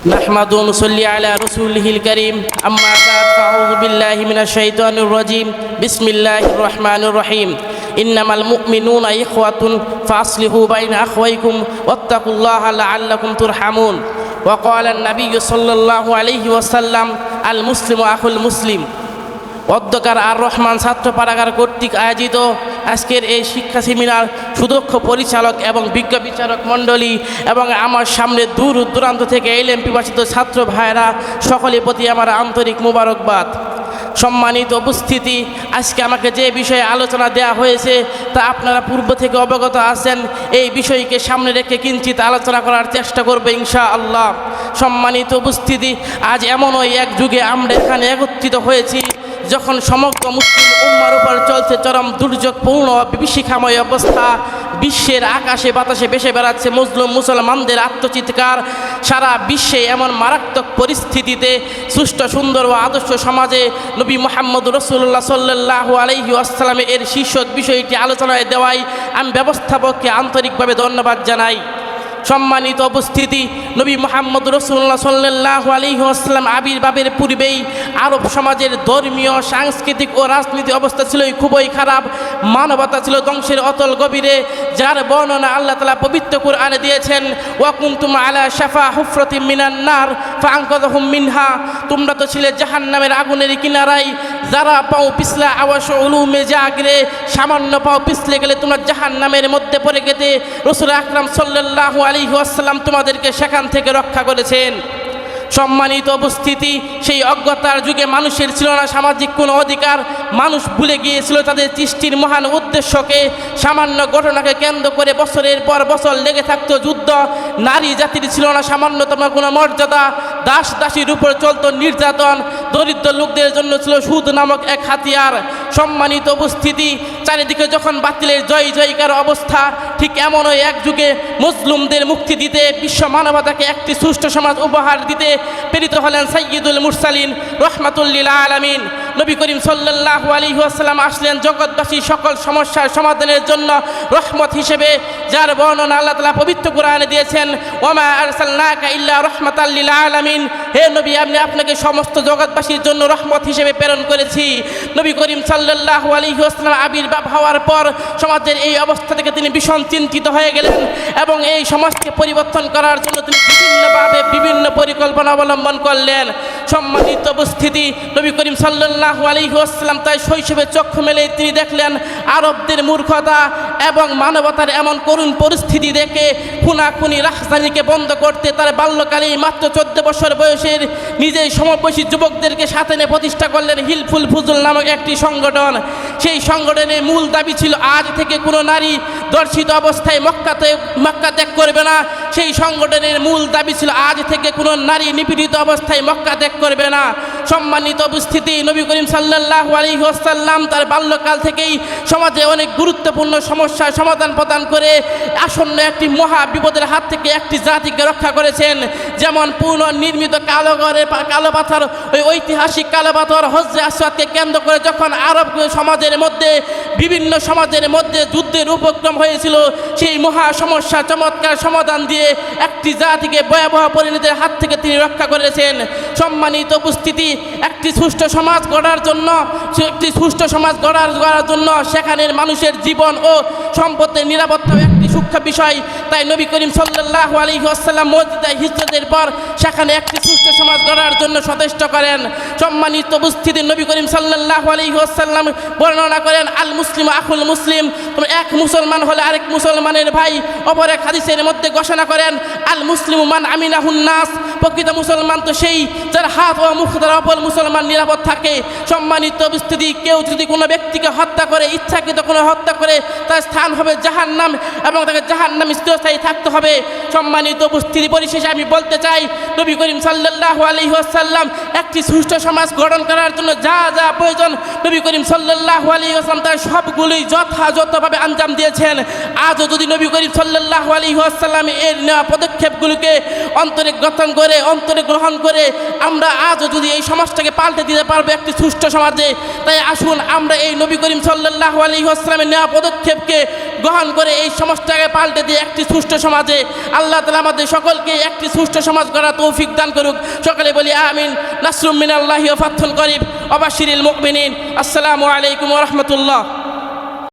نحمد ونصلي على رسوله الكريم أما بعد فأعوذ بالله من الشيطان الرجيم بسم الله الرحمن الرحيم إنما المؤمنون إخوة فأصلحوا بين أخويكم واتقوا الله لعلكم ترحمون وقال النبي صلى الله عليه وسلم المسلم أخو المسلم অধ্যকার আর রহমান ছাত্র পাঠাগার কর্তৃক আয়োজিত আজকের এই শিক্ষা সেমিনার সুদক্ষ পরিচালক এবং বিজ্ঞ বিচারক মণ্ডলী এবং আমার সামনে দূর দূরান্ত থেকে এলএম পিপাসিত ছাত্র ভাইরা সকলের প্রতি আমার আন্তরিক মোবারকবাদ। সম্মানিত উপস্থিতি, আজকে আমাকে যে বিষয়ে আলোচনা দেওয়া হয়েছে তা আপনারা পূর্ব থেকে অবগত আছেন। এই বিষয়কে সামনে রেখে কিঞ্চিত আলোচনা করার চেষ্টা করবে ইনশাআল্লাহ। সম্মানিত উপস্থিতি, আজ এমনই এক যুগে আমরা এখানে একত্রিত হয়েছি যখন সমগ্র মুসলিম উম্মার উপর চলছে চরম দুর্যোগপূর্ণ বিভীষিকাময় অবস্থা। বিশ্বের আকাশে বাতাসে ভেসে বেড়াচ্ছে মজলুম মুসলমানদের আত্মচিৎকার। সারা বিশ্বে এমন মারাত্মক পরিস্থিতিতে সুষ্ঠু সুন্দর ও আদর্শ সমাজে নবী মুহাম্মদ রাসূলুল্লাহ সাল্লাল্লাহু আলাইহি ওয়াসাল্লাম এর শীর্ষক বিষয়টি আলোচনায় দেওয়ায় আমি ব্যবস্থাপককে আন্তরিকভাবে ধন্যবাদ জানাই। সম্মানিত উপস্থিতি, নবী মুহাম্মদ রাসূলুল্লাহ সাল্লাল্লাহু আলাইহি ওয়াসাল্লাম আবির্ভাবের পূর্বেই আরব সমাজের ধর্মীয়, সাংস্কৃতিক ও রাজনীতি অবস্থা ছিল খুবই খারাপ। মানবতা ছিল ধ্বংসের অতল গভীরে, যার বর্ণনা আল্লাহ তাআলা পবিত্র কুরআনে দিয়েছেন, ওয়া কুনতুম আলা শাফা হুফরাতিম মিনান নার ফাআনকাযাহুম মিনহা। তোমরা তো ছিলে জাহান্নামের আগুনের কিনারায়, যারা পাও পিছলা আওয়াশ উলুমে জাগরে, সামান্য পাও পিছলে গেলে তোমরা জাহান্নামের মধ্যে পড়ে গেতে। রাসূল আকরাম সাল্লাল্লাহু আলাইহি ওয়াসাল্লাম তোমাদেরকে সেখান থেকে রক্ষা করেছেন। সম্মানিত উপস্থিতি, সেই অজ্ঞতার যুগে মানুষের ছিল না সামাজিক কোনো অধিকার। মানুষ ভুলে গিয়েছিল তাদের সৃষ্টির মহান উদ্দেশ্যকে। সামান্য ঘটনাকে কেন্দ্র করে বছরের পর বছর লেগে থাকতো যুদ্ধ। নারী জাতির ছিল না সামান্যতম কোনো মর্যাদা। দাস দাসীর উপর চলত নির্যাতন। দরিদ্র লোকদের জন্য ছিল সুদ নামক এক হাতিয়ার। সম্মানিত উপস্থিতি, চারিদিকে যখন বাতিলের জয় জয়কার অবস্থা, ঠিক এমনই এক যুগে মজলুমদের মুক্তি দিতে, বিশ্ব মানবতাকে একটি সুষ্ঠু সমাজ উপহার দিতে প্রেরিত হলেন সাইয়্যিদুল মুরসালিন রাহমাতুল লিল আলামিন। নবী করিম সাল্লাল্লাহু আলাইহি ওয়াসাল্লাম আসলেন জগৎবাসী সকল সমস্যার সমাধানের জন্য রহমত হিসেবে, যার বর্ণনা আল্লাহ তাআলা পবিত্র কোরআনে দিয়েছেন, ওয়ামা আরসালনাকা ইল্লা রাহমাতাল লিল আলামিন। হে নবী, আপনাকে সমস্ত জগৎবাসীর জন্য রহমত হিসেবে প্রেরণ করেছি। নবী করিম সাল্লাল্লাহু আলাইহি ওয়াসাল্লাম আবির্ভাব হওয়ার পর সমাজের এই অবস্থা থেকে তিনি ভীষণ চিন্তিত হয়ে গেলেন এবং এই সমাজকে পরিবর্তন করার জন্য তিনি বিভিন্নভাবে বিভিন্ন পরিকল্পনা অবলম্বন করলেন। সম্মানিত উপস্থিতি, নবী করিম সাল্লাল্লাহু আলাইহি ওয়াসাল্লাম তাই শৈশবে চক্ষু মেলে তিনি দেখলেন আরবদের মূর্খতা এবং মানবতার এমন করুণ পরিস্থিতি দেখে খুনাখুনি রাজধানীকে বন্ধ করতে তার বাল্যকালেই মাত্র 14 বছর বয়সের নিজেই সমবয়সী যুবকদেরকে সাথে নিয়ে প্রতিষ্ঠা করলেন হিলফুল ফুজুল নামক একটি সংগঠন। সেই সংগঠনের মূল দাবি ছিল আজ থেকে কোনো নারী দর্শিত অবস্থায় মক্কা ত্যাগ করবে না। সেই সংগঠনের মূল দাবি ছিল আজ থেকে কোনো নারী নিপীড়িত অবস্থায় মক্কা ত্যাগ করবে না। সম্মানিত উপস্থিতি, নবী করিম সাল্লাল্লাহু আলাইহি ওয়াসাল্লাম তার বাল্যকাল থেকেই সমাজে অনেক গুরুত্বপূর্ণ সমস্যার সমাধান প্রদান করে আসন্ন একটি মহা বিপদের হাত থেকে একটি জাতিকে রক্ষা করেছেন। যেমন পুনর্নির্মিত কালো পাথর, ওই ঐতিহাসিক কালো পাথর হজরে আসওয়াদকে কেন্দ্র করে যখন আরব সমাজের মধ্যে বিভিন্ন সমাজের মধ্যে যুদ্ধের উপক্রম হয়েছিল, সেই মহা সমস্যা চমৎকার সমাধান দিয়ে একটি জাতিকে ভয়াবহ পরিণতির হাত থেকে তিনি রক্ষা করেছেন। সম্মানিত উপস্থিতি, একটি সুষ্ঠু সমাজ গড়ার জন্য সেখানের মানুষের জীবন ও সম্পদের নিরাপত্তা একটি সূক্ষ্ম বিষয়। তাই নবী করিম সাল্লাল্লাহু আলাইহি ওয়াসাল্লাম মসজিদে হিজরতের পর সেখানে একটি সুষ্ঠু সমাজ গড়ার জন্য সচেষ্ট করেন। সম্মানিত উপস্থিতি, নবী করিম সাল্লাল্লাহু আলাইহি ওয়াসাল্লাম বর্ণনা করেন, আল মুসলিম আখুল মুসলিম। এক মুসলমান হলে আরেক মুসলমানের ভাই। অপর এক হাদিসের মধ্যে ঘোষণা করেন, আল মুসলিমু মান আমিনাহুন নাস। প্রকৃত মুসলমান তো সেই যার হাত ও মুখ দ্বারা অপর মুসলমান নিরাপদ থাকে। সম্মানিত উপস্থিতি, কেউ যদি কোনো ব্যক্তিকে হত্যা করে, ইচ্ছাকৃত কোনো হত্যা করে, তার স্থান হবে জাহান্নাম এবং তাকে জাহান্নাম স্থিরস্থায়ী থাকতে হবে। সম্মানিত উপস্থিতি, পরিশেষে আমি বলতে চাই, নবী করিম সাল্লাল্লাহু আলাইহি ওয়াসাল্লাম একটি সুষ্ঠু সমাজ গঠন করার জন্য যা যা প্রয়োজন নবী করিম সাল্লাল্লাহু আলাইহি ওয়াসাল্লাম তার সবগুলোই যথাযথভাবে আঞ্জাম দিয়েছেন। আজও যদি নবী করিম সাল্লাল্লাহু আলাইহি ওয়াসাল্লাম এর নেওয়া পদক্ষেপগুলোকে অন্তরে গ্রহণ করে করে অন্তরে গ্রহণ করে আমরা আজও যদি এই সমাজটাকে পাল্টে দিতে পারবো একটি সুষ্ঠু সমাজে। তাই আসুন আমরা এই নবী করিম সাল্লাল্লাহু আলাইহি ওয়াসাল্লামের নেওয়া পদক্ষেপকে গ্রহণ করে এই সমাজটাকে পাল্টে দিয়ে একটি সুষ্ঠু সমাজে আল্লাহ তাআলা আমাদের সকলকে একটি সুষ্ঠু সমাজ গড়ার তৌফিক দান করুক। সকলে বলি আমিন। নাসরুম মিনাল্লাহি ওয়া ফাতহুন করিব ওয়া বাশশিরিল মুমিনিন। আসসালামু আলাইকুম ওয়া রাহমাতুল্লাহ।